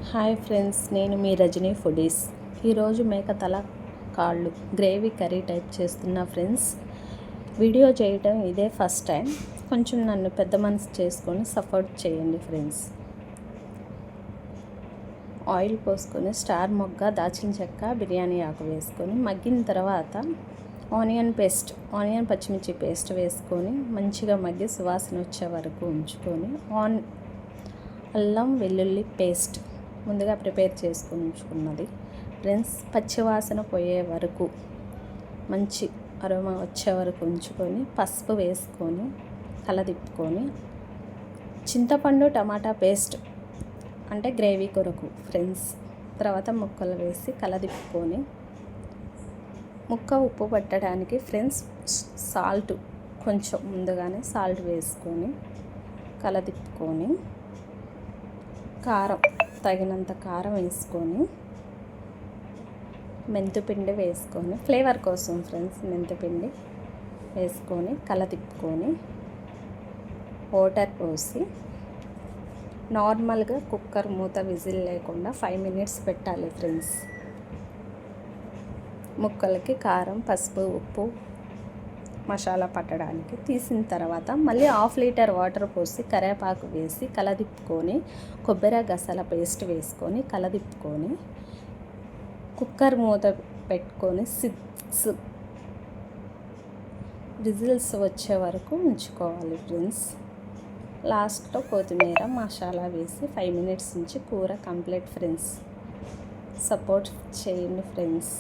Hi friends, నేను మీ Rajani foodies. ఈరోజు మేక తల కాళ్ళు గ్రేవీ కర్రీ టైప్ చేస్తున్నా ఫ్రెండ్స్. వీడియో చేయటం ఇదే ఫస్ట్ టైం. కొంచెం నన్ను పెద్ద మనసు చేసుకొని సపోర్ట్ చేయండి ఫ్రెండ్స్. ఆయిల్ పోసుకొని స్టార్ మొగ్గ, దాల్చిన చెక్క, బిర్యానీ ఆకు వేసుకొని మగ్గిన తర్వాత ఆనియన్ పచ్చిమిర్చి పేస్ట్ వేసుకొని మంచిగా మగ్గి సువాసన వచ్చే వరకు ఉంచుకొని అల్లం వెల్లుల్లి పేస్ట్ ముందుగా ప్రిపేర్ చేసుకుని ఉంచుకున్నది ఫ్రెండ్స్ పచ్చివాసన పోయే వరకు మంచి అరోమా వచ్చే వరకు ఉంచుకొని పసుపు వేసుకొని కలదిప్పుకొని చింతపండు టమాటా పేస్ట్ అంటే గ్రేవీ కొరకు ఫ్రెండ్స్. తర్వాత ముక్కలు వేసి కలదిప్పుకొని ముక్క ఉప్పు పట్టడానికి ఫ్రెండ్స్ సాల్ట్ కొంచెం ముందుగానే సాల్ట్ వేసుకొని కలదిప్పుకొని కారం తగినంత కారం వేసుకొని మెంతిపిండి వేసుకొని ఫ్లేవర్ కోసం ఫ్రెండ్స్ మెంతిపిండి వేసుకొని కలతిప్పుకొని వాటర్ పోసి నార్మల్గా కుక్కర్ మూత విజిల్ లేకుండా 5 minutes పెట్టాలి ఫ్రెండ్స్. ముక్కలకి కారం, పసుపు, ఉప్పు, మసాలా పట్టడానికి తీసిన తర్వాత మళ్ళీ 1/2 liter వాటర్ పోసి కరివేపాకు వేసి కలదిప్పుకొని కొబ్బరి గసాల పేస్ట్ వేసుకొని కలదిప్పుకొని కుక్కర్ మూత పెట్టుకొని 6 విజిల్స్ వచ్చే వరకు ఉంచుకోవాలి ఫ్రెండ్స్. లాస్ట్లో కొత్తిమీర మసాలా వేసి 5 minutes నుంచి కూర కంప్లీట్ ఫ్రెండ్స్. సపోర్ట్ చేయండి ఫ్రెండ్స్.